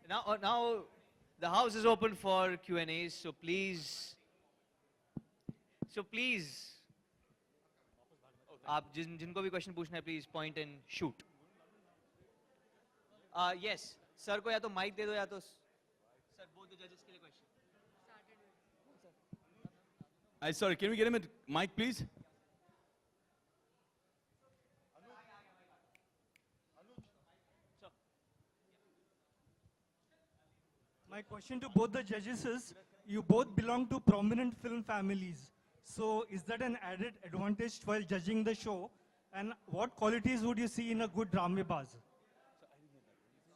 Now the house is open for Q&As, so please, आप जिनको भी क्वेश्चन पूछना है, please point and shoot. Yes, sir को या तो mic दे दो या तो sir both the judges के लिए question. Sorry, can we get him a mic, please? My question to both the judges is, you both belong to prominent film families. So is that an added advantage while judging the show? And what qualities would you see in a good dramebaz?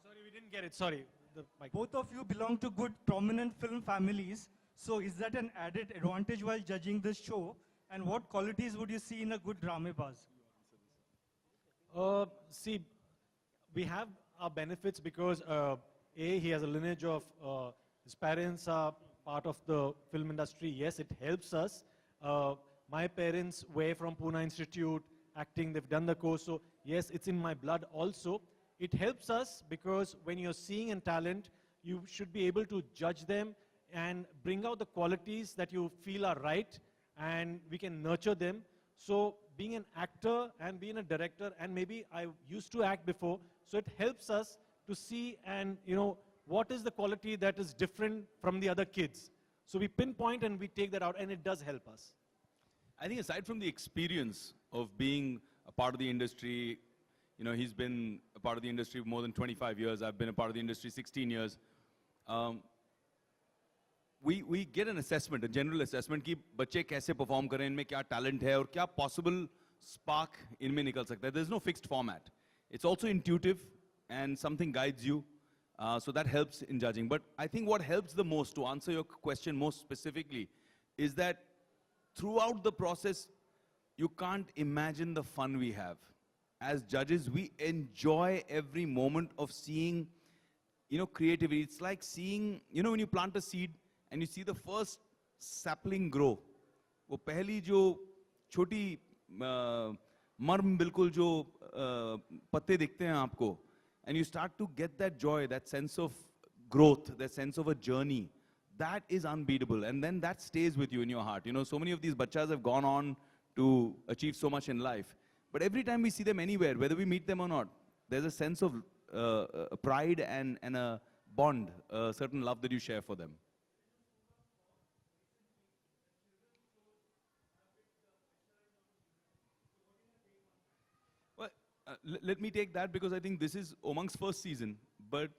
Sorry, we didn't get it. Sorry. The mic. Both of you belong to good prominent film families. So is that an added advantage while judging this show? And what qualities would you see in a good dramebaz? See, we have our benefits because he has a lineage of, his parents are part of the film industry. Yes, it helps us. My parents were from Pune Institute, acting, they've done the course. So yes, it's in my blood also. It helps us because when you're seeing a talent, you should be able to judge them and bring out the qualities that you feel are right, and we can nurture them. So being an actor and being a director, and maybe I used to act before, so it helps us to see and, what is the quality that is different from the other kids. So we pinpoint and we take that out, and it does help us. I think aside from the experience of being a part of the industry, he's been a part of the industry for more than 25 years. I've been a part of the industry 16 years. We get an assessment, a general assessment कि बच्चे कैसे perform करें, इनमें क्या talent है और क्या possible spark इनमें निकल सकता है. There's no fixed format. It's also intuitive and something guides you. So that helps in judging. But I think what helps the most, to answer your question most specifically, is that throughout the process, you can't imagine the fun we have. As judges, we enjoy every moment of seeing, creativity. It's like seeing, when you plant a seed and you see the first sapling grow. वो पहली जो छोटी मर्म बिल्कुल जो पत्ते दिखते हैं आपको, and you start to get that joy, that sense of growth, that sense of a journey, that is unbeatable. And then that stays with you in your heart. So many of these bachas have gone on to achieve so much in life. But every time we see them anywhere, whether we meet them or not, there's a sense of pride and a bond, a certain love that you share for them. Let me take that because I think this is Umang's first season, but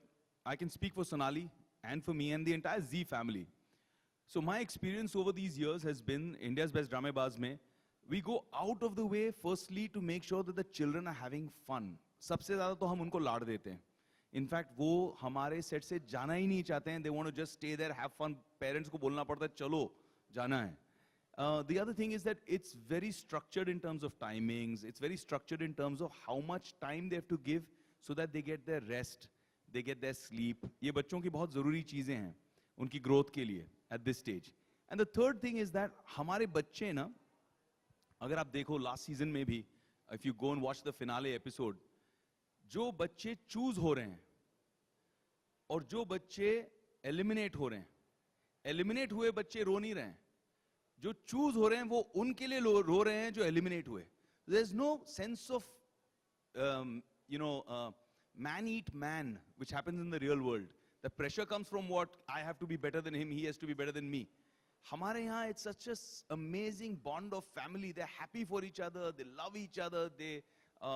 I can speak for Sonali and for me and the entire Z family. So my experience over these years has been India's Best Dramebaz mein, we go out of the way firstly to make sure that the children are having fun. सबसे ज़्यादा तो हम उनको लाड़ देते हैं. In fact, वो हमारे set से जाना ही नहीं चाहते हैं. They want to just stay there, have fun. Parents को बोलना पड़ता है, चलो, जाना है. The other thing is that it's very structured in terms of timings. It's very structured in terms of how much time they have to give so that they get their rest, they get their sleep. ये बच्चों की बहुत ज़रूरी चीज़ें हैं उनकी growth के लिए at this stage. And the third thing is that हमारे बच्चे ना, अगर आप देखो last season में भी, if you go and watch the finale episode, जो बच्चे choose हो रहे हैं और जो बच्चे eliminate हो रहे हैं, eliminate हुए बच्चे रो नहीं रहे हैं. जो चूज हो रहे हैं वो उनके लिए रो रहे हैं जो एलिमिनेट हुए. There's no sense of man eat man which happens in the real world. The pressure comes from what I have to be better than him, he has to be better than me. हमारे यहाँ it's such an amazing bond of family. They're happy for each other, they love each other, they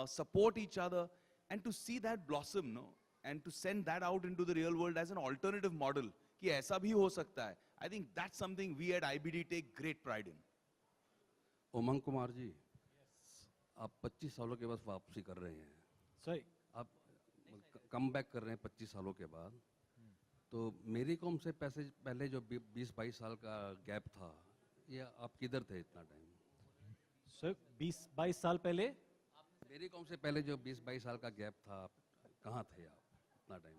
support each other, and to see that blossom, and to send that out into the real world as an alternative model कि ऐसा भी हो सकता है. I think that's something we at IBD take great pride in. उमंग कुमार जी, आप 25 सालों के बाद वापसी कर रहे हैं. Sorry. आप कम बैक कर रहे हैं 25 सालों के बाद. तो मेरी कॉम से पहले जो 20-22 साल का गैप था, ये आप किधर थे इतना टाइम? सर 20-22 साल पहले मेरी कॉम से पहले जो 20-22 साल का गैप था, कहाँ थे आप इतना टाइम?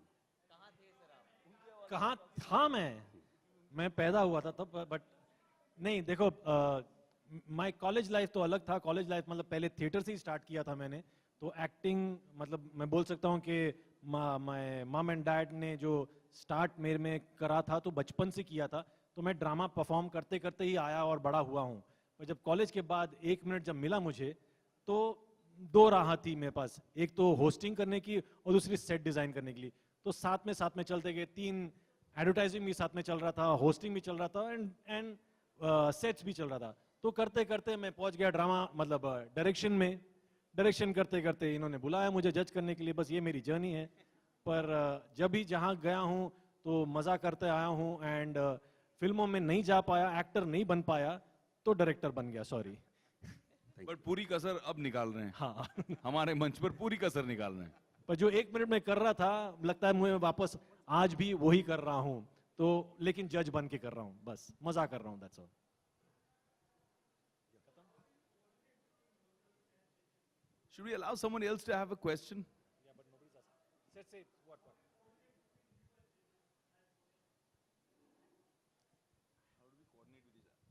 कहाँ था मैं पैदा हुआ था तब. बट नहीं, देखो, माय कॉलेज लाइफ तो अलग था. कॉलेज लाइफ मतलब पहले थिएटर से ही स्टार्ट किया था मैंने. तो एक्टिंग मतलब मैं बोल सकता हूँ कि माय मम एंड डैड ने जो स्टार्ट मेरे में करा था तो बचपन से किया था, तो मैं ड्रामा परफॉर्म करते करते ही आया और बड़ा हुआ हूँ। पर जब कॉलेज के बाद 1 मिनट जब मिला मुझे, तो 2 राह थी मेरे पास, एक तो होस्टिंग करने की और दूसरी सेट डिजाइन करने के लिए। तो साथ में चलते गए, 3 एडवर्टाइजिंग भी साथ में चल रहा था, होस्टिंग भी चल रहा था एंड सेट्स भी चल रहा था। तो करते करते मैं पहुंच गया ड्रामा मतलब डायरेक्शन में। डायरेक्शन करते करते इन्होंने बुलाया मुझे जज करने के लिए, बस ये मेरी जर्नी है। पर जब भी जहाँ गया हूँ तो मज़ा करते आया हूँ एंड फिल्मों में नहीं जा पाया, एक्टर नहीं बन पाया, तो डायरेक्टर बन गया, सॉरी। बट पूरी कसर अब निकाल रहे हैं। हाँ हमारे मंच पर पूरी कसर निकाल रहे हैं। पर जो 1 मिनट में कर रहा था, लगता है मुझे वापस आज भी वही कर रहा हूँ, तो लेकिन जज बन के कर रहा हूँ, बस मजा कर रहा हूँ, that's all. Should we allow someone else to have a question?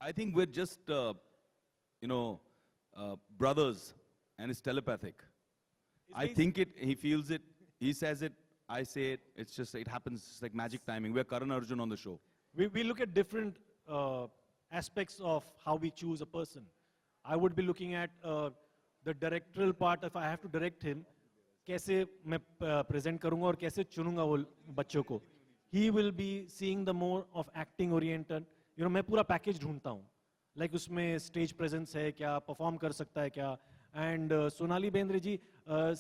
I think we're just, brothers, and it's telepathic. I think it, he feels it, he says it, I say it, it's just, it happens, it's like magic timing. We're Karan Arjun on the show. We look at different aspects of how we choose a person. I would be looking at the directorial part. If I have to direct him, कैसे मैं present करूँगा और कैसे चुनूँगा वो बच्चों को. He will be seeing the more of acting oriented. You know, मैं पूरा package ढूंढता हूँ. Like उसमें stage presence है क्या, perform कर सकता है क्या, and Sonali Bendre ji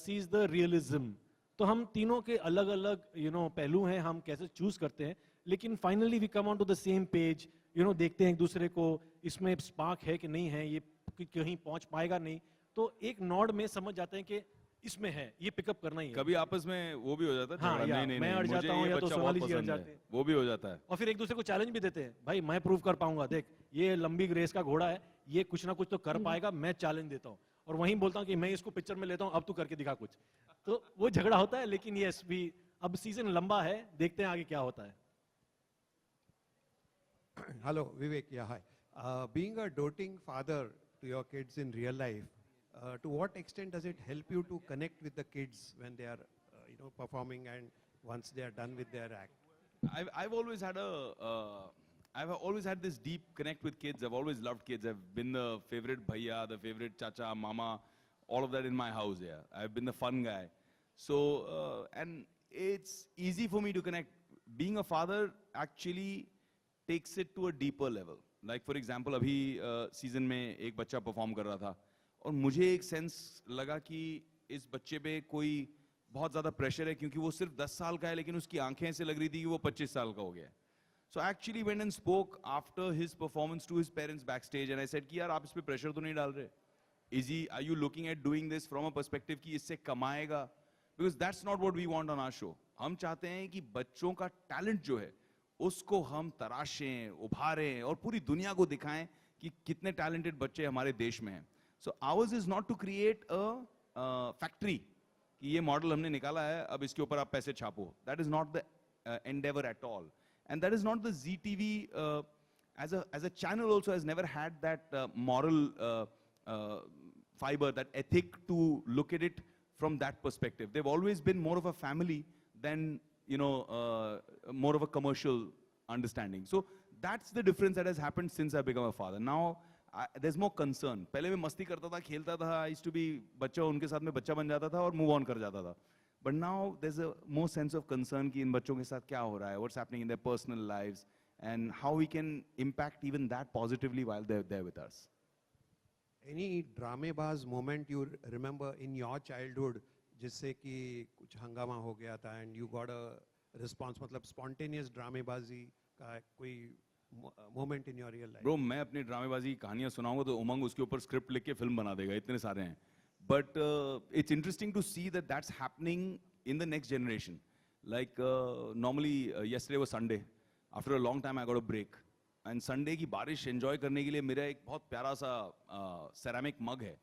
sees the realism. तो हम तीनों के अलग-अलग पहलू हैं, हम कैसे choose करते हैं, लेकिन finally we come onto the same page. देखते हैं एक दूसरे को, इसमें spark है कि नहीं है, ये कहीं पहुंच पाएगा नहीं, तो एक नॉड में समझ जाते हैं कि इसमें है, ये पिकअप करना ही है। कभी आपस में वो भी हो जाता है, हाँ, झगड़ा, नहीं मैं अड़ जाता हूँ या तो सोनाली जी अड़ जाते हैं, वो भी हो जाता है। और फिर एक दूसरे को चैलेंज भी देते हैं, भाई मैं प्रूव कर पाऊंगा, देख ये लंबी रेस का घोड़ा है, ये कुछ ना कुछ तो कर पाएगा, मैं चैलेंज देता हूँ, और वहीं बोलता हूँ कि मैं इसको पिक्चर में लेता हूँ, अब तू करके दिखा कुछ। तो वो झगड़ा होता है, लेकिन यस भी अब सीजन लंबा है, देखते हैं आगे क्या होता है। Hello, Vivek. Yeah, hi. Being a doting father to your kids in real life, to what extent does it help you to connect with the kids when they are, performing and once they are done with their act? I've always had I've always had this deep connect with kids. I've always loved kids. I've been the favorite bhaiya, the favorite chacha, mama, all of that in my house. Yeah, I've been the fun guy. So and it's easy for me to connect. Being a father actually takes it to a deeper level. Like for example, अभी season में एक बच्चा perform कर रहा था, और मुझे एक sense लगा कि इस बच्चे पे कोई बहुत ज़्यादा pressure है, क्योंकि वो सिर्फ 10 साल का है, लेकिन उसकी आंखें ऐसे लग रही थी कि वो 25 साल का हो गया है. So I actually went and spoke after his performance to his parents backstage, and I said कि यार आप इस पे pressure तो नहीं डाल रहे? Are you looking at doing this from a perspective कि इससे कमाएगा? Because that's not what we want on our show. हम चाहते हैं कि बच्चों का talent जो है, उसको हम तराशें, उभारें और पूरी दुनिया को दिखाएं कि कितने talented बच्चे हमारे देश में हैं. So ours is not to create a factory कि ये model हमने निकाला है, अब इसके ऊपर आप पैसे छापो. That is not the endeavor at all. And that is not the ZTV as a channel also has never had that moral fiber, that ethic to look at it from that perspective. They've always been more of a family than more of a commercial understanding. So that's the difference that has happened since I become a father. Now there's more concern. पहले मैं मस्ती करता था, खेलता था, I used to be बच्चा, उनके साथ में बच्चा बन जाता था और move on कर जाता था. But now there's a more sense of concern कि इन बच्चों के साथ क्या हो रहा है, what's happening in their personal lives, and how we can impact even that positively while they're there with us. Any dramebaz moment you remember in your childhood जिससे कि कुछ हंगामा हो गया था and you got a response, मतलब spontaneous ड्रामेबाजी का कोई moment in your real life? Bro, मैं अपनी ड्रामेबाजी की कहानियां सुनाऊंगा तो उमंग उसके ऊपर स्क्रिप्ट लिख के फिल्म बना देगा, इतने सारे हैं. But it's interesting to see that that's happening in the next generation. Like normally yesterday was Sunday. After a long time I got a break. And Sunday की बारिश enjoy करने के लिए मेरा एक बहुत प्यारा सा ceramic mug है.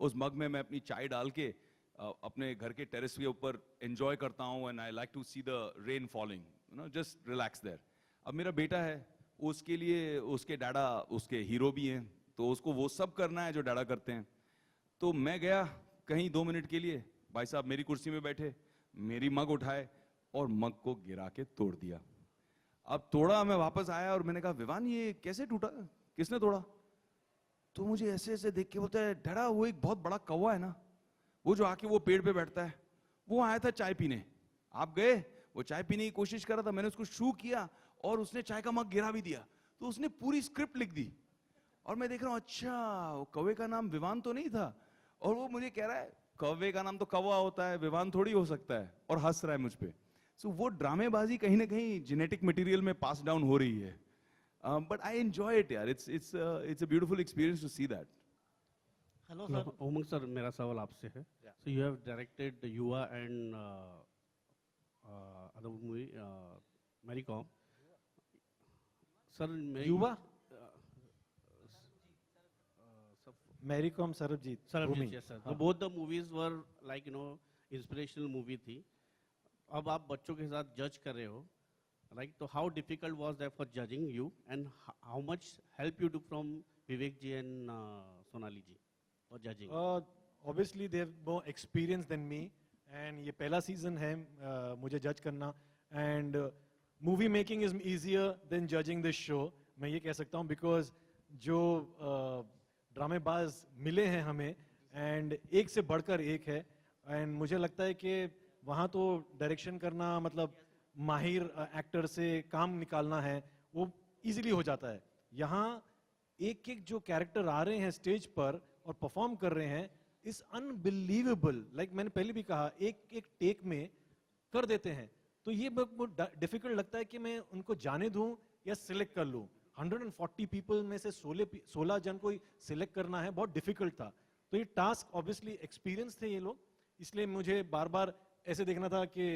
उस mug में मैं अपनी चाय डाल के अपने घर के terrace के ऊपर enjoy करता हूँ, and I like to see the rain falling. Just relax there. अब मेरा बेटा है, उसके लिए उसके डैडा उसके हीरो भी हैं, तो उसको वो सब करना है जो डैडा करते हैं. तो मैं गया कहीं 2 मिनट के लिए, भाई साहब मेरी कुर्सी में बैठे, मेरी मग उठाए और मग को गिरा के तोड़ दिया। अब तोड़ा, मैं वापस आया और मैंने कहा विवान ये कैसे टूटा, किसने तोड़ा? तो मुझे ऐसे ऐसे देख के बोलता है डैडा वो एक बहुत बड़ा कौवा है ना, वो जो आके वो पेड़ पे बैठता है, वो आया था चाय पीने, आप गए, वो चाय पीने की कोशिश कर रहा था, मैंने उसको शू किया और उसने चाय का मग गिरा भी दिया। तो उसने पूरी स्क्रिप्ट लिख दी और मैं देख रहा हूं अच्छा वो कौवे का नाम विवान तो नहीं था, और वो मुझे कह रहा है कौवे का नाम तो कौवा होता है, विवान थोड़ी हो सकता है, और हंस रहा है मुझ पे। सो वो ड्रामेबाजी कहीं ना कहीं जेनेटिक मटेरियल में पास डाउन हो रही है, बट आई एंजॉय इट यार, it's a beautiful experience to see that. Hello sir, Umang sir, मेरा सवाल आपसे है। So you have directed Yuva and other movie Mary Kom sir. Yuva, Mary Kom, Sarbjit, Sarbjit, yes sir. So both the movies were like inspirational movie थी। अब आप बच्चों के साथ जज कर रहे हो, right? तो how difficult was that for judging you and how much help you took from Vivek ji and Sonali ji for judging? Obviously they have more experience than me, and ये पहला season है मुझे जज करना, and movie making is easier than judging this show, मैं ये कह सकता हूँ, because जो ड्रामेबाज मिले हैं हमें, एंड एक से बढ़कर एक है, एंड मुझे लगता है कि वहाँ तो डायरेक्शन करना मतलब माहिर एक्टर से काम निकालना है, वो इजीली हो जाता है। यहाँ एक एक जो कैरेक्टर आ रहे हैं स्टेज पर और परफॉर्म कर रहे हैं इज अनबिलीवेबल। लाइक मैंने पहले भी कहा, एक एक टेक में कर देते हैं, तो ये डिफिकल्ट लगता है कि मैं उनको जाने दूं या सिलेक्ट कर लूं। 140 पीपल में से 16 जन को सिलेक्ट करना है, बहुत डिफिकल्ट था। तो ये टास्क ऑब्वियसली एक्सपीरियंस थे ये लोग, इसलिए मुझे बार बार ऐसे देखना था कि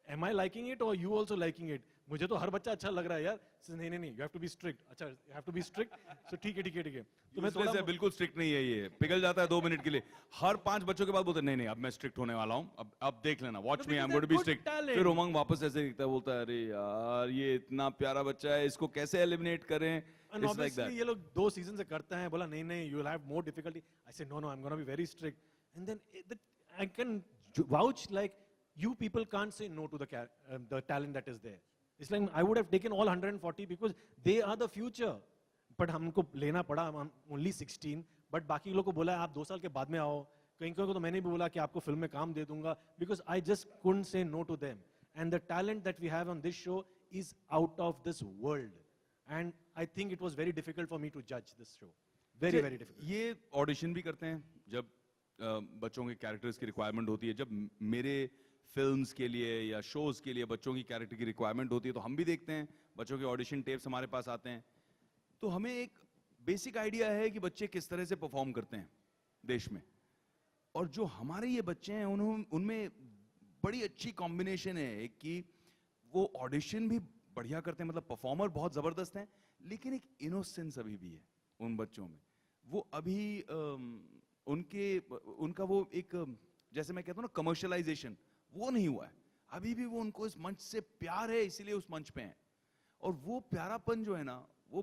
एम आई लाइकिंग इट और यू ऑल्सो लाइकिंग इट। मुझे तो हर बच्चा अच्छा लग रहा है यार, नहीं नहीं नहीं, you have to be strict. अच्छा, you have to be strict, तो ठीक है ठीक है ठीक है। तो मैं थोड़ा बिल्कुल स्ट्रिक्ट नहीं है, ये पिघल जाता है 2 मिनट के लिए, हर 5 बच्चों के बाद बोलते नहीं नहीं अब मैं स्ट्रिक्ट होने वाला हूँ, अब देख लेना, watch me, I am going to be strict. फिर उमंग वापस ऐसे दिखता है, बोलता है अरे यार ये इतना प्यारा बच्चा है, इसको कैसे एलिमिनेट करें। And obviously ये लोग 2 सीजन से करते हैं, बोला नहीं नहीं, you will have more difficulty. I said no no, I'm going to be very strict. And then I can vouch like you people can't say no to the talent that is there. It's like I would have taken all 140 because they are the future. But हमको लेना पड़ा, I'm only 16. But बाकी लोगों को बोला आप 2 साल के बाद में आओ, कहीं को तो मैंने भी बोला कि आपको फिल्म में काम दे दूंगा, because I just couldn't say no to them. And the talent that we have on this show is out of this world. And I think it was very difficult for me to judge this show. Very very difficult. ये audition भी करते हैं जब बच्चों के characters की requirement होती है, जब मेरे फिल्म्स के लिए या शोज के लिए बच्चों की कैरेक्टर की रिक्वायरमेंट होती है तो हम भी देखते हैं, बच्चों के ऑडिशन टेप्स हमारे पास आते हैं, तो हमें एक बेसिक आइडिया है कि बच्चे किस तरह से परफॉर्म करते हैं देश में। और जो हमारे ये बच्चे हैं उनमें बड़ी अच्छी कॉम्बिनेशन है, एक कि वो ऑडिशन भी बढ़िया करते हैं, मतलब परफॉर्मर बहुत जबरदस्त हैं, लेकिन एक इनोसेंस अभी भी है उन बच्चों में। वो अभी उनका वो एक, जैसे मैं कहता हूँ ना, कमर्शियलाइजेशन वो नहीं हुआ है अभी भी। वो उनको इस मंच से प्यार है, इसीलिए उस मंच पे हैं, और वो प्यारापन जो है ना वो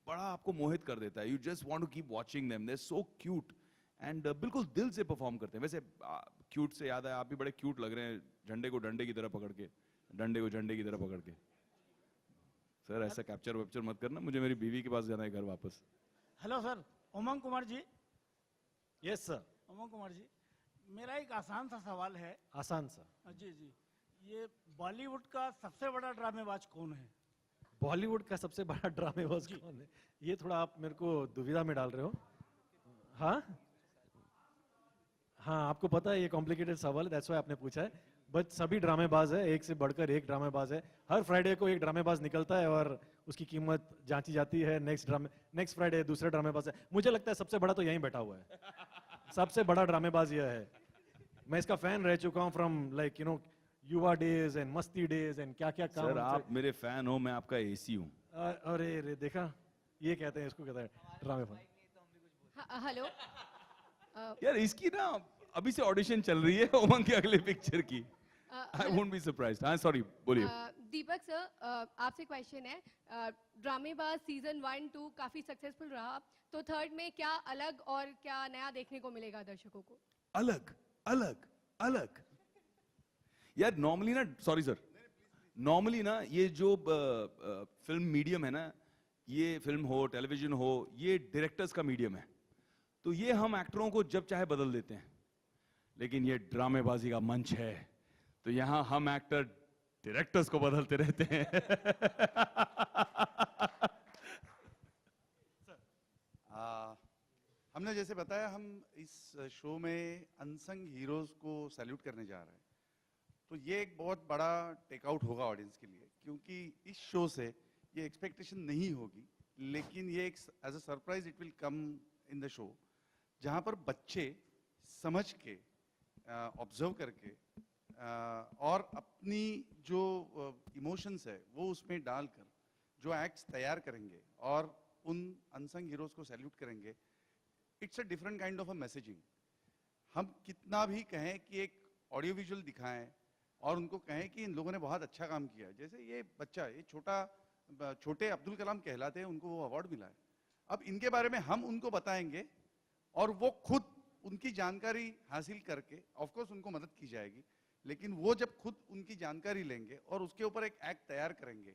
बड़ा आपको मोहित कर देता है। You just want to keep watching them, they are so cute and बिल्कुल दिल से परफॉर्म करते हैं। वैसे क्यूट से याद है, आप भी बड़े क्यूट लग रहे हैं, झंडे को डंडे की तरह पकड़ के, डंडे को झंडे की तरह पकड़ के। सर ऐसा कैप्चर वैप्चर मत करना, मुझे मेरी बीवी के पास जाना है घर वापस। Hello sir, Umang Kumar ji. Yes sir. Umang Kumar ji, मेरा एक आसान सा सवाल है। आसान सा? जी जी, ये बॉलीवुड का सबसे बड़ा ड्रामेबाज कौन है? बॉलीवुड का सबसे बड़ा ड्रामेबाज कौन है, ये थोड़ा आप मेरे को दुविधा में डाल रहे हो। हाँ हाँ, आपको पता है ये कॉम्प्लिकेटेड सवाल है, दैट्स व्हाई आपने पूछा है। बट सभी ड्रामेबाज है, एक से बढ़कर एक ड्रामेबाज है। हर फ्राइडे को एक ड्रामेबाज निकलता है और उसकी कीमत जांची जाती है। नेक्स्ट फ्राइडे दूसरा ड्रामेबाज है। मुझे लगता है सबसे बड़ा तो यहीं बैठा हुआ है, सबसे बड़ा ड्रामेबाज यह है। मैं इसका फैन रह चुका हूँ फ्रॉम लाइक युवा डेज एंड मस्ती डेज एंड क्या क्या काम। सर आप मेरे फैन हो, मैं आपका एसी हूँ। अरे देखा, ये कहते हैं, इसको कहते हैं ड्रामेबाज। हेलो यार इसकी ना अभी से ऑडिशन चल रही है उमंग के अगले पिक्चर की। I won't be surprised. हाँ सॉरी, बोलिए। दीपक सर, आपसे क्वेश्चन है, ड्रामेबाज सीजन 1, 2 काफी सक्सेसफुल रहा, तो थर्ड में क्या अलग और क्या नया देखने को मिलेगा दर्शकों को? अलग अलग अलग यार नॉर्मली ना, सॉरी सर, नॉर्मली ना ये जो फिल्म मीडियम है ना, ये फिल्म हो टेलीविजन हो, ये डायरेक्टर्स का मीडियम है, तो ये हम एक्टरों को जब चाहे बदल देते हैं। लेकिन ये ड्रामेबाजी का मंच है, तो यहां हम एक्टर डायरेक्टर्स को बदलते रहते हैं। हमने जैसे बताया, हम इस शो में अनसंग हीरोज को सैल्यूट करने जा रहे हैं, तो ये एक बहुत बड़ा टेकआउट होगा ऑडियंस के लिए, क्योंकि इस शो से ये एक्सपेक्टेशन नहीं होगी, लेकिन ये एक as a surprise it will come in the show, जहां पर बच्चे समझ के, ऑब्जर्व करके और अपनी जो इमोशंस है वो उसमें डालकर जो एक्ट्स तैयार करेंगे और उन अनसंग हीरोज को सैल्यूट करेंगे, it's a different kind of a messaging. हम कितना भी कहें कि एक ऑडियो विजुअल दिखाएं और उनको कहें कि इन लोगों ने बहुत अच्छा काम किया, जैसे ये बच्चा, ये छोटे अब्दुल कलाम कहलाते हैं, उनको वो अवार्ड मिला है। अब इनके बारे में हम उनको बताएंगे और वो खुद उनकी जानकारी हासिल करके, ऑफ कोर्स उनको मदद की जाएगी, लेकिन वो जब खुद उनकी जानकारी लेंगे और उसके ऊपर एक एक्ट तैयार करेंगे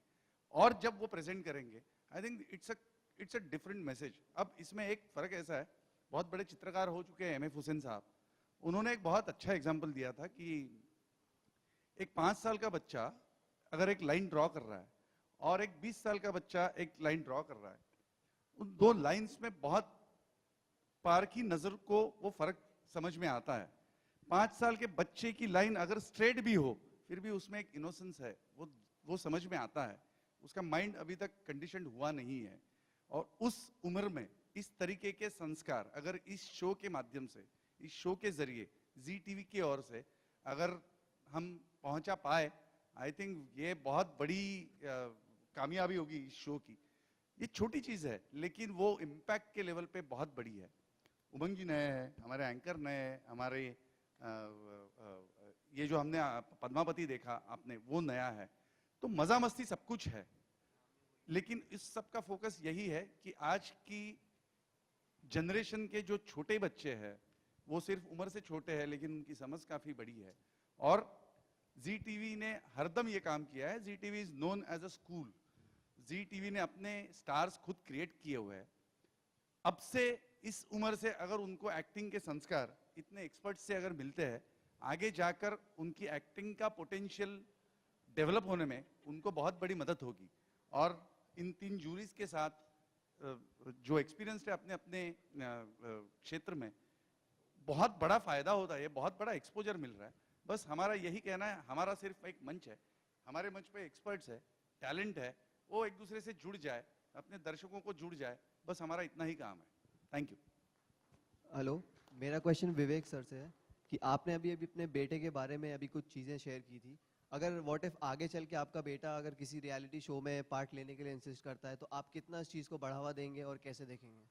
और जब वो प्रेजेंट करेंगे, I think it's a different message. अब इसमें एक फर्क ऐसा है, बहुत बड़े चित्रकार हो चुके हैं MF हुसैन साहब, उन्होंने एक बहुत अच्छा एग्जाम्पल दिया था कि एक 5 साल का बच्चा अगर एक लाइन ड्रॉ कर रहा है और एक 20 साल का बच्चा एक लाइन ड्रॉ कर रहा है, उन दो लाइंस में बहुत पार की नजर को वो फर्क समझ में आता है। 5 साल के बच्चे की लाइन अगर स्ट्रेट भी हो, फिर भी उसमें एक इनोसेंस है, वो समझ में आता है, उसका माइंड अभी तक कंडीशन हुआ नहीं है। और उस उम्र में इस तरीके के संस्कार अगर इस शो के माध्यम से, इस शो के जरिए जी टीवी की ओर से अगर हम पहुंचा पाए, आई थिंक ये बहुत बड़ी कामयाबी होगी इस शो की। ये छोटी चीज है, लेकिन वो इम्पैक्ट के लेवल पे बहुत बड़ी है। उमंग जी नए हैं, हमारे एंकर नए हैं, हमारे ये जो हमने पद्मावती देखा आपने, वो नया है, तो मजा मस्ती सब कुछ है, लेकिन इस सब का फोकस यही है कि आज की जनरेशन के जो छोटे बच्चे हैं, वो सिर्फ उम्र से छोटे हैं लेकिन उनकी समझ काफी बड़ी है। और जी टीवी ने हरदम ये काम किया है, Zee TV is known as a school. Zee TV ने अपने स्टार्स खुद क्रिएट किए हुए हैं। अब से इस उम्र से अगर उनको एक्टिंग के संस्कार इतने एक्सपर्ट से अगर मिलते हैं, आगे जाकर उनकी एक्टिंग का पोटेंशियल डेवलप होने में उनको बहुत बड़ी मदद होगी। और इन 3 जूरीज के साथ जो एक्सपीरियंस है अपने अपने क्षेत्र में, बहुत बड़ा फायदा होता है, बहुत बड़ा एक्सपोजर मिल रहा है। बस हमारा यही कहना है, हमारा सिर्फ एक मंच है, हमारे मंच पे एक्सपर्ट्स है, टैलेंट है, वो एक दूसरे से जुड़ जाए, अपने दर्शकों को जुड़ जाए, बस हमारा इतना ही काम है। Thank you. हेलो, मेरा क्वेश्चन विवेक सर से है कि आपने अभी अपने बेटे के बारे में अभी कुछ चीज़ें शेयर की थी। अगर व्हाट इफ आगे चल के आपका बेटा अगर किसी रियलिटी शो में पार्ट लेने के लिए इंसिस्ट करता है, तो आप कितना इस चीज़ को बढ़ावा देंगे और कैसे देखेंगे?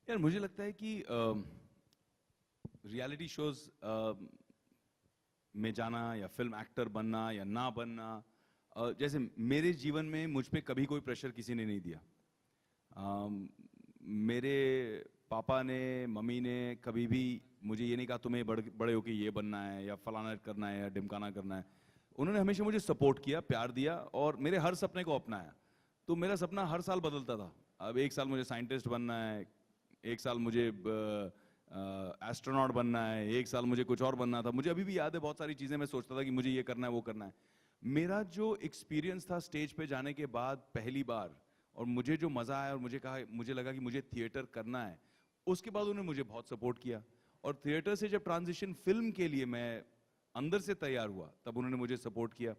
यार मुझे लगता है कि रियलिटी शोज में जाना या फिल्म एक्टर बनना या ना बनना, जैसे मेरे जीवन में मुझ पे कभी कोई प्रेशर किसी ने नहीं दिया। मेरे पापा ने, मम्मी ने कभी भी मुझे ये नहीं कहा तुम्हें बड़े होके ये बनना है या फलाना करना है या ढिमकाना करना है। उन्होंने हमेशा मुझे सपोर्ट किया, प्यार दिया और मेरे हर सपने को अपनाया। तो मेरा सपना हर साल बदलता था। अब एक साल मुझे साइंटिस्ट बनना है, एक साल मुझे एस्ट्रोनॉट बनना है, एक साल मुझे कुछ और बनना था। मुझे अभी भी याद है बहुत सारी चीज़ें मैं सोचता था कि मुझे ये करना है, वो करना है। मेरा जो एक्सपीरियंस था स्टेज पे जाने के बाद पहली बार, और मुझे जो मज़ा आया और मुझे लगा कि मुझे थिएटर करना है, उसके बाद उन्होंने मुझे बहुत सपोर्ट किया। और थिएटर से जब ट्रांजिशन फिल्म के लिए मैं अंदर से तैयार हुआ, तब उन्होंने मुझे सपोर्ट किया।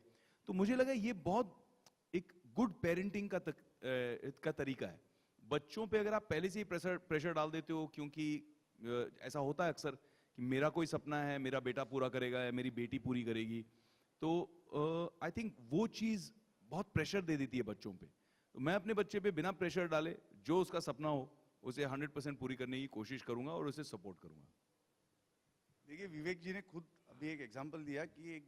तो मुझे लगा ये बहुत एक गुड पेरेंटिंग का तरीका है। बच्चों पे अगर आप पहले से ही प्रेशर डाल देते हो, क्योंकि ऐसा होता है अक्सर कि मेरा कोई सपना है, मेरा बेटा पूरा करेगा या मेरी बेटी पूरी करेगी, तो आई थिंक वो चीज़ बहुत प्रेशर दे देती है बच्चों पे। तो मैं अपने बच्चे पे बिना प्रेशर डाले जो उसका सपना हो उसे 100% पूरी करने की कोशिश करूंगा और उसे सपोर्ट करूंगा। देखिए, विवेक जी ने खुद अभी एक एग्जांपल दिया कि एक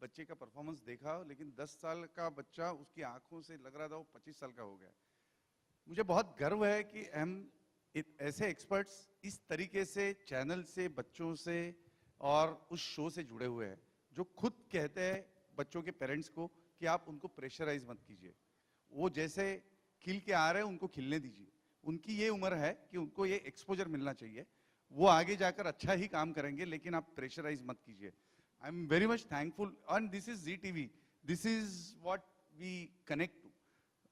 बच्चे का परफॉर्मेंस देखा, लेकिन 10 साल का बच्चा, उसकी आंखों से लग रहा था वो 25 साल का हो गया। मुझे बहुत गर्व है कि हम ऐसे एक्सपर्ट्स इस तरीके से चैनल से, बच्चों से और उस शो से जुड़े हुए हैं, जो खुद कहते हैं बच्चों के पेरेंट्स को कि आप उनको प्रेशराइज मत कीजिए, वो जैसे खिल के आ रहे हैं उनको खिलने दीजिए। उनकी ये उम्र है कि उनको ये एक्सपोजर मिलना चाहिए, वो आगे जाकर अच्छा ही काम करेंगे, लेकिन आप प्रेशराइज मत कीजिए। I am very much thankful and this is ZTV, this is what we connect to.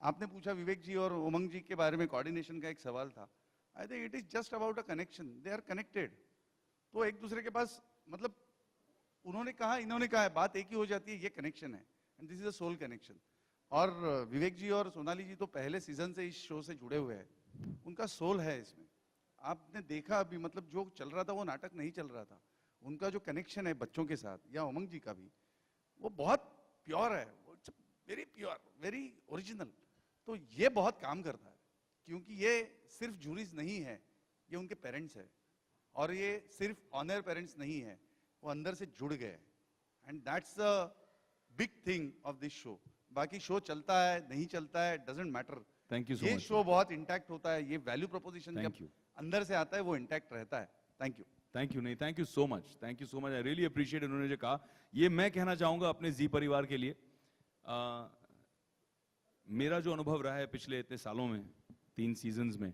आपने पूछा विवेक जी और उमंग जी के बारे में, कोऑर्डिनेशन का एक सवाल था। I think it is just about a connection, they are connected. तो एक दूसरे के पास मतलब उन्होंने कहा इन्होंने कहा, बात एक ही हो जाती है, ये कनेक्शन है and this is a soul connection. और विवेक जी और सोनाली जी तो पहले सीजन से इस शो से जुड़े हुए हैं, उनका सोल है इसमें। आपने देखा अभी मतलब जो चल रहा था वो नाटक नहीं चल रहा था, उनका जो कनेक्शन है बच्चों के साथ या उमंग जी का भी, वो बहुत प्योर है, वेरी प्योर, वेरी ओरिजिनल। तो ये बहुत काम करता है, क्योंकि ये सिर्फ जूरीज नहीं है, ये उनके पेरेंट्स है, और ये सिर्फ ऑनर पेरेंट्स नहीं है, वो अंदर से जुड़ गए। And that's a big thing of this show. बाकी शो चलता है नहीं चलता है doesn't matter, thank you so ये मच। शो बहुत इंटैक्ट होता है, ये वैल्यू प्रोपोजिशन Thank जब you. अंदर से आता है वो इंटैक्ट रहता है। Thank you. थैंक यू नहीं, thank you so much, thank you so much. I really appreciate उन्होंने जो कहा। ये मैं कहना चाहूंगा अपने जी परिवार के लिए, मेरा जो अनुभव रहा है पिछले इतने सालों में, 3 सीजन्स में,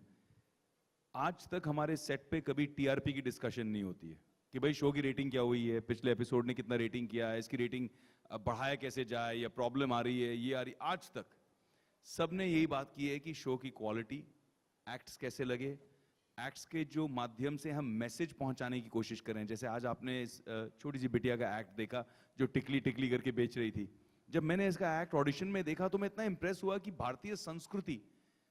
आज तक हमारे सेट पे कभी टीआरपी की डिस्कशन नहीं होती है कि भाई शो की रेटिंग क्या हुई है, पिछले एपिसोड ने कितना रेटिंग किया है, इसकी रेटिंग बढ़ाया कैसे जाए, या प्रॉब्लम आ रही है, ये आ रही। आज तक सबने यही बात की है कि शो की क्वालिटी, एक्ट्स कैसे लगे, एक्ट्स के जो माध्यम से हम मैसेज पहुंचाने की कोशिश करें। जैसे आज आपने इस छोटी सी बिटिया का एक्ट देखा जो टिकली टिकली करके बेच रही थी। जब मैंने इसका एक्ट ऑडिशन में देखा तो मैं इतना इंप्रेस हुआ कि भारतीय संस्कृति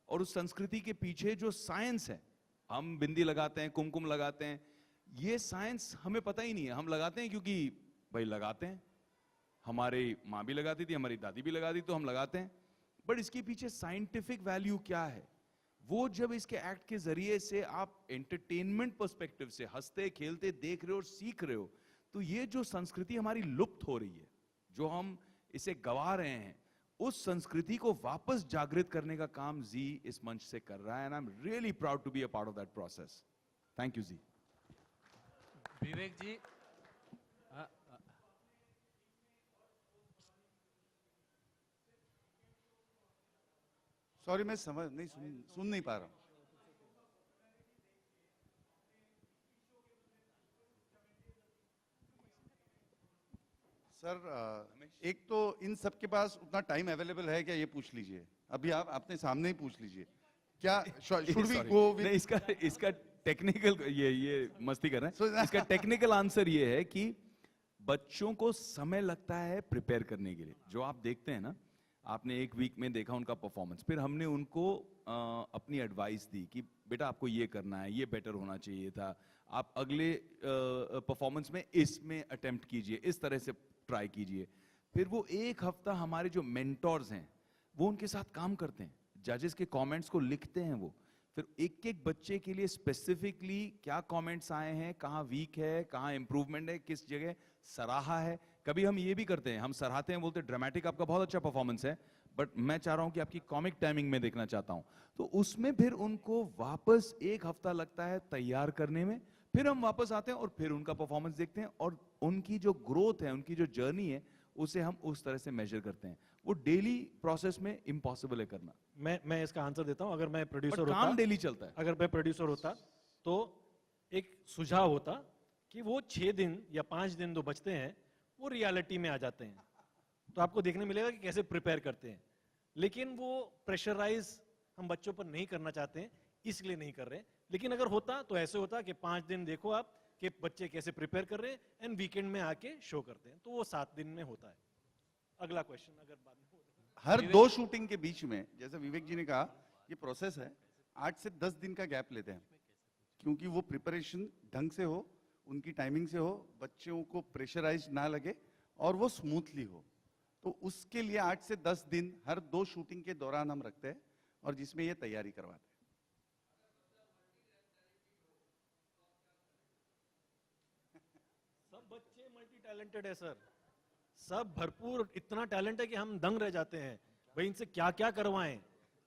और उस संस्कृति के पीछे जो साइंस है, हम बिंदी लगाते हैं, कुमकुम लगाते हैं, ये साइंस हमें पता ही नहीं है। हम लगाते हैं क्योंकि भाई लगाते हैं, हमारी माँ भी लगाती थी, हमारी दादी भी लगाती, तो हम लगाते हैं। बट इसके पीछे साइंटिफिक वैल्यू क्या है, वो जब इसके एक्ट के जरिए से आप एंटरटेनमेंट पर्सपेक्टिव से हंसते खेलते देख रहे हो और सीख रहे हो, तो ये जो संस्कृति हमारी लुप्त हो रही है, जो हम इसे गवा रहे हैं, उस संस्कृति को वापस जागृत करने का काम जी इस मंच से कर रहा है। And I am really proud to be a part of that process. Thank you ji. Vivek ji, sorry मैं समझ नहीं सुन नहीं पा रहा हूं। सर एक तो इन सब के पास उतना टाइम अवेलेबल है क्या, ये पूछ लीजिए। अभी आप अपने सामने ही पूछ लीजिए क्या शुड वी गो विद। इसका टेक्निकल, ये मस्ती कर रहे हैं। इसका टेक्निकल आंसर ये है कि बच्चों को समय लगता है प्रिपेयर करने के लिए। जो आप देखते हैं ना, आपने एक वीक में देखा उनका परफॉर्मेंस, फिर हमने उनको अपनी एडवाइस दी कि बेटा आपको ये करना है, ये बेटर होना चाहिए था, आप अगले परफॉर्मेंस में इसमें अटेम्प्ट कीजिए, इस तरह से ट्राई कीजिए। फिर वो एक हफ्ता हमारे जो मेंटोर्स हैं वो उनके साथ काम करते हैं, जजेस के कमेंट्स को लिखते हैं वो, फिर एक एक बच्चे के लिए स्पेसिफिकली क्या कमेंट्स आए हैं, कहाँ वीक है, कहाँ इंप्रूवमेंट है, किस जगह सराहा है। कभी हम ये भी करते हैं, हम सराहते हैं, बोलते हैं ड्रामेटिक आपका बहुत अच्छा परफॉर्मेंस है, बट मैं चाह रहा हूं कि आपकी कॉमिक टाइमिंग में देखना चाहता हूं। तो उसमें फिर उनको वापस एक हफ्ता लगता है तैयार करने में, फिर हम वापस आते हैं और फिर उनका परफॉर्मेंस देखते हैं, और उनकी जो ग्रोथ है, उनकी जो जर्नी है, उसे हम उस तरह से मेजर करते हैं। वो डेली प्रोसेस में इम्पॉसिबल है करना। मैं इसका आंसर देता हूं। अगर मैं प्रोड्यूसर होता, काम डेली चलता है। अगर मैं प्रोड्यूसर होता तो एक सुझाव होता कि वो 6 दिन या 5 दिन जो बचते हैं वो रियलिटी में आ जाते हैं, तो आपको देखने मिलेगा कि कैसे प्रिपेयर करते हैं। लेकिन वो प्रेशराइज हम बच्चों पर नहीं करना चाहते हैं, इसलिए नहीं कर रहे। लेकिन अगर होता तो ऐसे होता कि 5 दिन देखो आप कि बच्चे कैसे प्रिपेयर कर रहे हैं, एंड वीकेंड में आके शो करते हैं, तो वो 7 दिन में होता है। अगला क्वेश्चन अगर बाद में हो। हर 2 शूटिंग के बीच में, जैसे विवेक जी ने कहा, ये प्रोसेस है, 8 से 10 दिन का गैप लेते हैं, क्योंकि वो प्रिपरेशन ढंग से हो, उनकी टाइमिंग से हो, बच्चों को प्रेशराइज ना लगे और वो स्मूथली हो। तो उसके लिए 8 से 10 दिन हर 2 शूटिंग के दौरान हम रखते हैं, और जिसमें ये तैयारी करवाते हैं। सब बच्चे मल्टी टैलेंटेड है सर, सब भरपूर, इतना टैलेंट है कि हम दंग रह जाते हैं भाई इनसे क्या क्या करवाएं,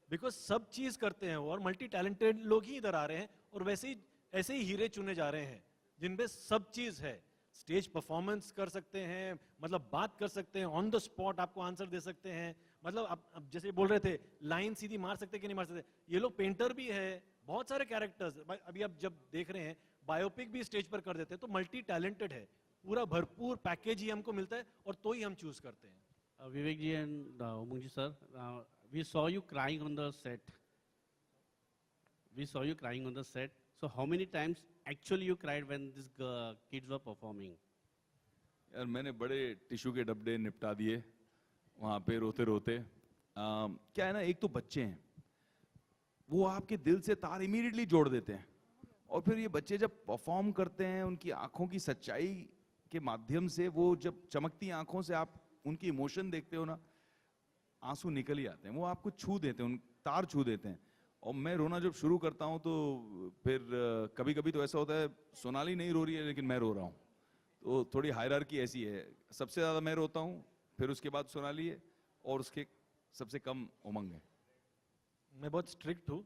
बिकॉज सब चीज करते हैं और मल्टी टैलेंटेड लोग ही इधर आ रहे हैं, और वैसे ही ऐसे ही हीरे चुने जा रहे हैं जिनमें सब चीज है। स्टेज परफॉर्मेंस कर सकते हैं, मतलब बात कर सकते हैं, ऑन द स्पॉट आपको आंसर दे सकते हैं, मतलब अब जैसे बोल रहे थे लाइन सीधी मार सकते कि नहीं मार सकते, ये लोग पेंटर भी है, बहुत सारे कैरेक्टर्स। अभी आप जब देख रहे हैं बायोपिक भी स्टेज पर कर देते हैं, तो मल्टी टैलेंटेड है, पूरा भरपूर पैकेज ही हमको मिलता है और तो ही हम चूज करते हैं। Vivek ji and Umang ji sir, we saw you crying on the set. We saw you crying on the set. So how many times actually you cried when these kids were performing? यार मैंने बड़े tissue के डब्बे निपटा दिए वहाँ पे रोते रोते। क्या है ना, एक तो बच्चे हैं, वो आपके दिल से तार इमीडिएटली जोड़ देते हैं, और फिर ये बच्चे जब परफॉर्म करते हैं, उनकी आंखों की सच्चाई के माध्यम से, वो जब चमकती आंखों से आप उनकी इमोशन देखते हो ना, आंसू निकल ही आते हैं, वो आपको छू देते हैं, उन तार छू देते हैं। और मैं रोना जब शुरू करता हूँ तो फिर कभी कभी तो ऐसा होता है सोनाली नहीं रो रही है लेकिन मैं रो रहा हूँ, तो थोड़ी हायरार्की ऐसी है, सबसे ज्यादा मैं रोता हूँ, फिर उसके बाद सोनाली है, और उसके सबसे कम उमंग है। मैं बहुत स्ट्रिक्ट हूँ,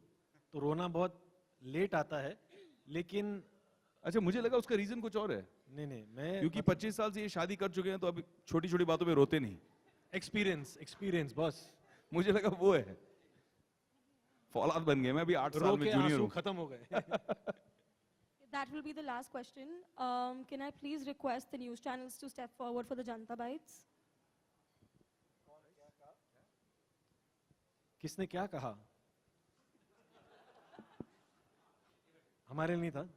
तो रोना बहुत लेट आता है, लेकिन अच्छा, मुझे लगा उसका रीजन कुछ और है। नहीं मैं, क्योंकि 25 साल से ये शादी कर चुके हैं, तो अभी छोटी छोटी बातों में रोते नहीं। एक्सपीरियंस बस, मुझे लगा वो है, फौलाद बन गए, मैं अभी 8 साल में जूनियर हूँ। खत्म हो गए। That will be the last question. Can I please request the news channels to step forward for the Janta Bites? किसने क्या कहा? हमारे लिए नहीं था।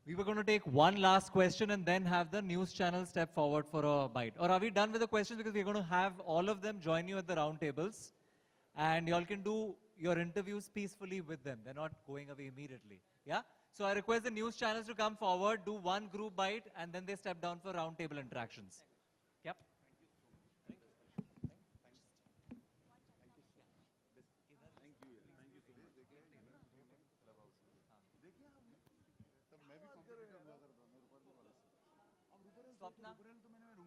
We were going to take one last question and then have the news channel step forward for a bite. Or are we done with the questions? Because we're going to have all of them join you at the round tables. And y'all can do your interviews peacefully with them. They're not going away immediately. Yeah? So I request the news channels to come forward, do one group bite, and then they step down for round table interactions. Yep. Swapna,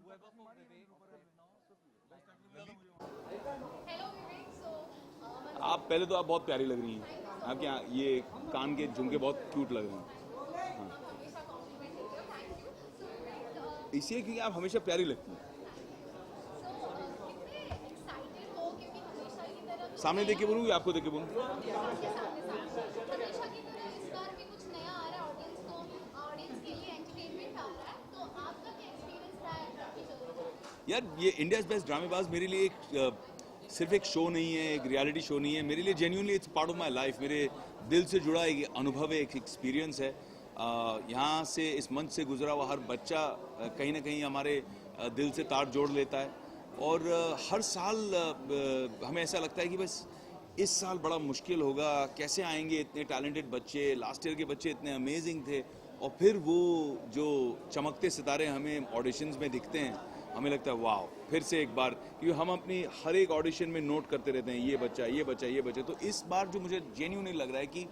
whoever for Vivek. Hello Vivek, so आप पहले तो आप बहुत प्यारी लग रही हैं, आपके ये कान के झुमके बहुत क्यूट लग रहे हैं। इसलिए क्योंकि आप हमेशा प्यारी लगती हैं। सामने देख के बोलूँ या आपको देख के बोलूँ? यार ये इंडियाज़ बेस्ट ड्रामेबाज मेरे लिए एक सिर्फ एक शो नहीं है, एक रियलिटी शो नहीं है, मेरे लिए genuinely it's part of my life, मेरे दिल से जुड़ा एक अनुभव है, एक एक्सपीरियंस है। यहाँ से इस मंच से गुजरा हुआ हर बच्चा कहीं ना कहीं हमारे दिल से तार जोड़ लेता है, और हर साल हमें ऐसा लगता है कि बस इस साल बड़ा मुश्किल होगा, कैसे आएंगे इतने टैलेंटेड बच्चे, लास्ट ईयर के बच्चे इतने अमेजिंग थे, और फिर वो जो चमकते सितारे हमें ऑडिशंस में दिखते हैं, हमें लगता है वाह, फिर से एक बार, क्योंकि हम अपनी हर एक ऑडिशन में नोट करते रहते हैं ये बच्चा ये बच्चा ये बच्चा। तो इस बार जो मुझे जेन्युइनली लग रहा है कि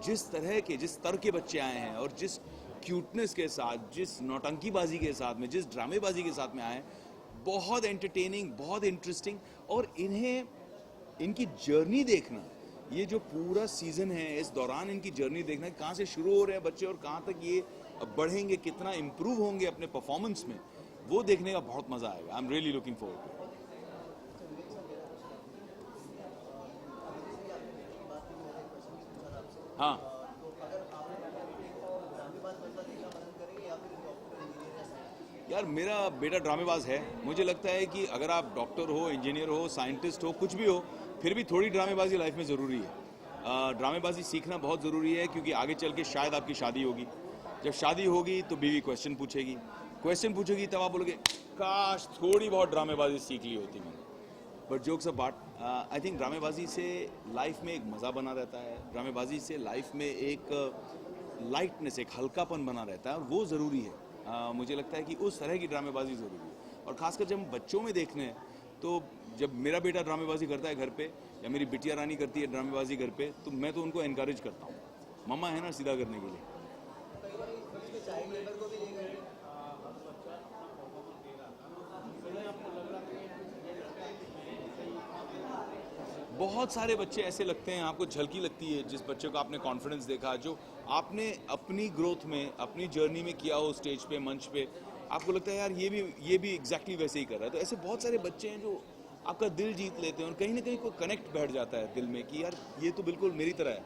जिस तरह के जिस स्तर के बच्चे आए हैं, और जिस क्यूटनेस के साथ, जिस नौटंकीबाजी के साथ में, जिस ड्रामेबाजी के साथ में आए हैं, बहुत एंटरटेनिंग, बहुत इंटरेस्टिंग, और इन्हें इनकी जर्नी देखना, ये जो पूरा सीजन है इस दौरान इनकी जर्नी देखना, कहाँ से शुरू हो रहे हैं बच्चे और कहाँ तक ये बढ़ेंगे, कितना इम्प्रूव होंगे अपने परफॉर्मेंस में, वो देखने का बहुत मजा आएगा। आई एम रियली लुकिंग फॉरवर्ड। हाँ, यार मेरा बेटा ड्रामेबाज है, मुझे लगता है कि अगर आप डॉक्टर हो, इंजीनियर हो, साइंटिस्ट हो, कुछ भी हो, फिर भी थोड़ी ड्रामेबाजी लाइफ में ज़रूरी है। ड्रामेबाजी सीखना बहुत ज़रूरी है, क्योंकि आगे चल के शायद आपकी शादी होगी, जब शादी होगी तो बीवी क्वेश्चन पूछेगी तब आप बोलोगे काश थोड़ी बहुत ड्रामेबाजी सीख ली होती मैंने। But jokes apart, I think ड्रामेबाजी से लाइफ में एक मज़ा बना रहता है, ड्रामेबाजी से लाइफ में एक लाइटनेस, एक हल्कापन बना रहता है, और वो ज़रूरी है। मुझे लगता है कि उस तरह की ड्रामेबाजी ज़रूरी है, और ख़ासकर जब हम बच्चों में देखने हैं, तो जब मेरा बेटा ड्रामेबाजी करता है घर पे, या मेरी बिटिया रानी करती है ड्रामेबाजी घर पे, तो मैं तो उनको एनकरेज करता हूँ, मम्मा है ना सीधा करने के लिए। बहुत सारे बच्चे ऐसे लगते हैं, आपको झलकी लगती है जिस बच्चे को आपने कॉन्फिडेंस देखा, जो आपने अपनी ग्रोथ में, अपनी जर्नी में किया हो स्टेज पे, मंच पे, आपको लगता है यार ये भी एग्जैक्टली वैसे ही कर रहा है। तो ऐसे बहुत सारे बच्चे हैं जो आपका दिल जीत लेते हैं और कहीं ना कहीं कोई कनेक्ट बैठ जाता है दिल में कि यार ये तो बिल्कुल मेरी तरह है।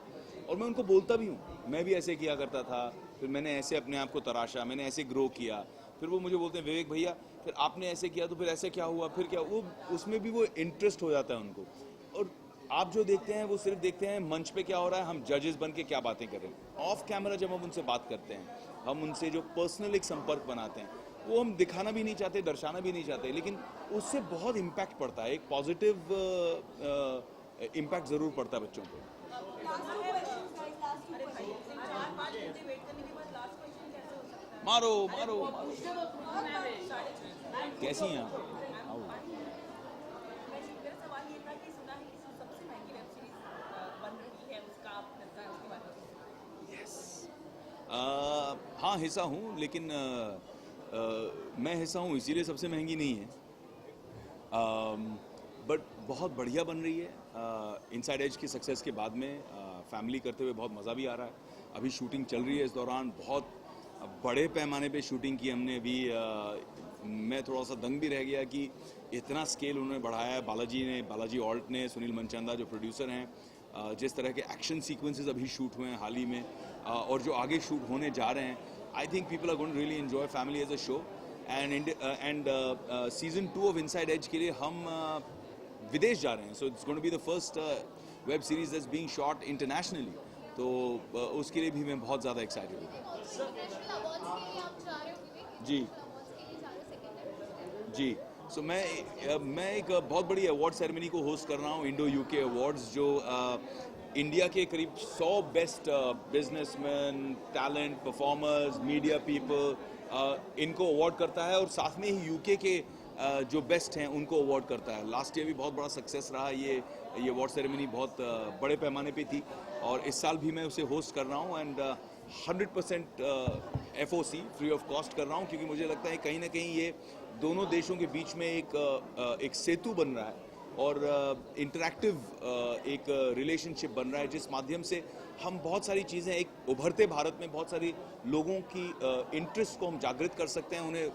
और मैं उनको बोलता भी हूँ, मैं भी ऐसे किया करता था, फिर मैंने ऐसे अपने आप को तराशा, मैंने ऐसे ग्रो किया, फिर वो मुझे बोलते हैं विवेक भैया फिर आपने ऐसे किया तो फिर ऐसे क्या हुआ, फिर क्या, वो उसमें भी वो इंटरेस्ट हो जाता है उनको। और आप जो देखते हैं वो सिर्फ देखते हैं मंच पे क्या हो रहा है, हम जजेस बन के क्या बातें कर रहे हैं। ऑफ कैमरा जब हम उनसे बात करते हैं, हम उनसे जो पर्सनल एक संपर्क बनाते हैं, वो हम दिखाना भी नहीं चाहते, दर्शाना भी नहीं चाहते, लेकिन उससे बहुत इम्पैक्ट पड़ता है, एक पॉजिटिव इम्पैक्ट ज़रूर पड़ता है बच्चों को। मारो मारो कैसी हैं आप? हाँ हिस्सा हूँ, लेकिन मैं हिस्सा हूँ इसीलिए सबसे महंगी नहीं है, बट बहुत बढ़िया बन रही है। इनसाइड एज की सक्सेस के बाद में फैमिली करते हुए बहुत मज़ा भी आ रहा है। अभी शूटिंग चल रही है, इस दौरान बहुत बड़े पैमाने पे शूटिंग की हमने। अभी मैं थोड़ा सा दंग भी रह गया कि इतना स्केल उन्होंने बढ़ाया है बालाजी ऑल्ट ने, सुनील मनचंदा जो प्रोड्यूसर हैं, जिस तरह के एक्शन सीक्वेंसेस अभी शूट हुए हैं हाल ही में, और जो आगे शूट होने जा रहे हैं, I think people are going to really enjoy family as a show. And season 2 of Inside Edge के लिए हम विदेश जा रहे हैं, so it's going to be the first web series that's being shot internationally, तो उसके लिए भी मैं बहुत ज़्यादा एक्साइटेड हूँ। जी जी, सो मैं एक बहुत बड़ी अवार्ड सेरेमनी को होस्ट कर रहा हूँ, इंडो यूके अवार्ड्स, जो इंडिया के करीब 100 best businessman, talent, performers, media people, इनको अवार्ड करता है, और साथ में ही यूके के जो बेस्ट हैं उनको अवार्ड करता है। लास्ट ईयर भी बहुत बड़ा सक्सेस रहा ये अवार्ड सेरेमनी, बहुत बड़े पैमाने पे थी, और इस साल भी मैं उसे होस्ट कर रहा हूँ, and 100% FOC free of cost कर रहा हूँ, क्योंकि मुझे लगता है कहीं ना कहीं ये दोनों देशों के बीच में एक सेतु बन रहा है, और इंटरैक्टिव एक रिलेशनशिप बन रहा है, जिस माध्यम से हम बहुत सारी चीज़ें, एक उभरते भारत में बहुत सारी लोगों की इंटरेस्ट को हम जागृत कर सकते हैं, उन्हें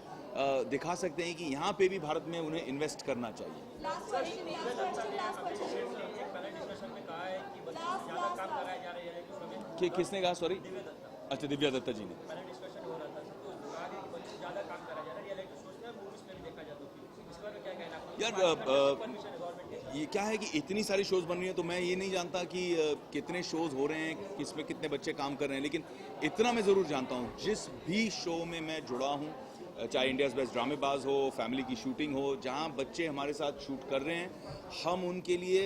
दिखा सकते हैं कि यहाँ पे भी भारत में उन्हें इन्वेस्ट करना चाहिए। कि किसने कहा? सॉरी, अच्छा दिव्या दत्ता जी ने। यार ये क्या है कि इतनी सारी शोज बन रही हैं, तो मैं ये नहीं जानता कि कितने शोज हो रहे हैं, किसमें कितने बच्चे काम कर रहे हैं, लेकिन इतना मैं ज़रूर जानता हूँ, जिस भी शो में मैं जुड़ा हूँ, चाहे इंडियाज़ बेस्ट ड्रामेबाज हो, फैमिली की शूटिंग हो, जहाँ बच्चे हमारे साथ शूट कर रहे हैं, हम उनके लिए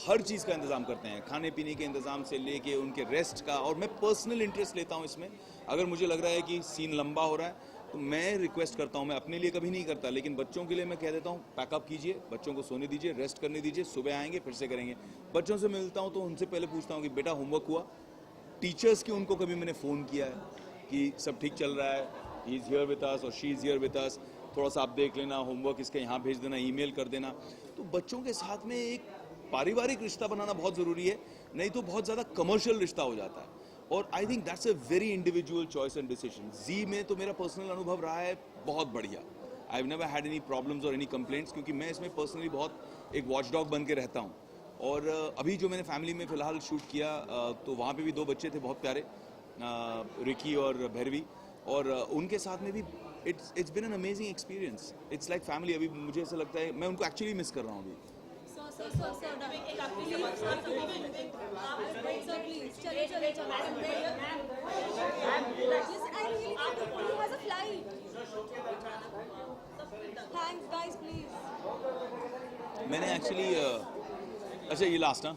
हर चीज़ का इंतज़ाम करते हैं, खाने पीने के इंतज़ाम से लेके उनके रेस्ट का, और मैं पर्सनल इंटरेस्ट लेता हूँ इसमें। अगर मुझे लग रहा है कि सीन लंबा हो रहा है तो मैं रिक्वेस्ट करता हूँ, मैं अपने लिए कभी नहीं करता, लेकिन बच्चों के लिए मैं कह देता हूँ पैकअप कीजिए, बच्चों को सोने दीजिए, रेस्ट करने दीजिए, सुबह आएंगे फिर से करेंगे। बच्चों से मिलता हूँ तो उनसे पहले पूछता हूँ कि बेटा होमवर्क हुआ? टीचर्स की उनको कभी मैंने फ़ोन किया है कि सब ठीक चल रहा है, he is here with us और she is here with us, थोड़ा सा आप देख लेना, होमवर्क इसका यहाँ भेज देना, ईमेल कर देना। तो बच्चों के साथ में एक पारिवारिक रिश्ता बनाना बहुत ज़रूरी है, नहीं तो बहुत ज़्यादा कमर्शियल रिश्ता हो जाता है, और I think that's a very individual choice and decision. Zee में तो मेरा पर्सनल अनुभव रहा है बहुत बढ़िया, I have never had any problems और एनी कंप्लेंट्स, क्योंकि मैं इसमें पर्सनली बहुत एक वॉचडॉग बन के रहता हूँ। और अभी जो मैंने फैमिली में फ़िलहाल शूट किया, तो वहाँ पे भी 2 बच्चे थे बहुत प्यारे, रिकी और भैरवी, और उनके साथ में भी it's been an amazing experience, it's like family. अभी मुझे ऐसा लगता है मैं उनको एक्चुअली मिस कर रहा हूँ अभी। मैंने एक्चुअली अच्छा ये लास्ट ना,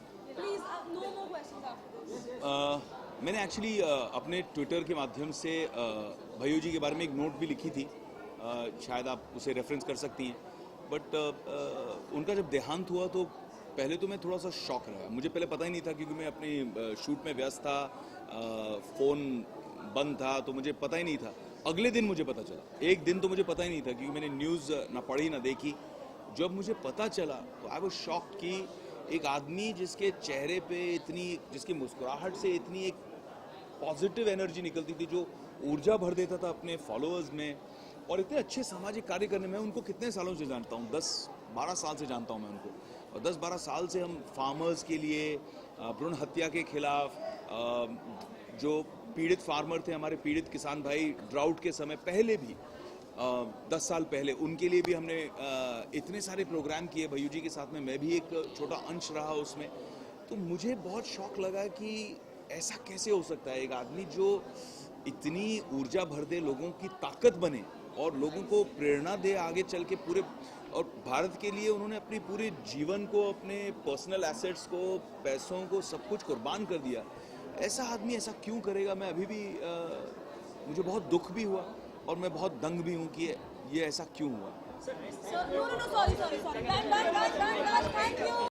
मैंने एक्चुअली अपने ट्विटर के माध्यम से भैयू जी के बारे में एक नोट भी लिखी थी, शायद आप उसे रेफरेंस कर सकती हैं, बट उनका जब देहांत हुआ तो पहले तो मैं थोड़ा सा शॉक रहा। मुझे पहले पता ही नहीं था, क्योंकि मैं अपनी शूट में व्यस्त था, फ़ोन बंद था, तो मुझे पता ही नहीं था। अगले दिन मुझे पता चला, एक दिन तो मुझे पता ही नहीं था, क्योंकि मैंने न्यूज़ ना पढ़ी ना देखी। जब मुझे पता चला तो आई वाज शॉक्ड कि एक आदमी जिसके चेहरे पे इतनी, जिसकी मुस्कुराहट से इतनी एक पॉजिटिव एनर्जी निकलती थी, जो ऊर्जा भर देता था अपने फॉलोअर्स में, और इतने अच्छे सामाजिक कार्य करने में। उनको कितने सालों से जानता हूँ, 10-12 साल से जानता हूँ मैं उनको, और 10-12 साल से हम फार्मर्स के लिए, भ्रूण हत्या के खिलाफ, जो पीड़ित फार्मर थे, हमारे पीड़ित किसान भाई ड्राउट के समय पहले भी, 10 साल पहले, उनके लिए भी हमने इतने सारे प्रोग्राम किए भैयू जी के साथ में। मैं भी एक छोटा अंश रहा उसमें। तो मुझे बहुत शौक लगा कि ऐसा कैसे हो सकता है, एक आदमी जो इतनी ऊर्जा भर दे, लोगों की ताकत बने और लोगों को प्रेरणा दे आगे चल के पूरे, और भारत के लिए उन्होंने अपनी पूरे जीवन को, अपने पर्सनल एसेट्स को, पैसों को, सब कुछ कुर्बान कर दिया। ऐसा आदमी ऐसा क्यों करेगा? मैं अभी भी मुझे बहुत दुख भी हुआ और मैं बहुत दंग भी हूँ कि ये ऐसा क्यों हुआ। Sir, no, sorry. Done, thank you.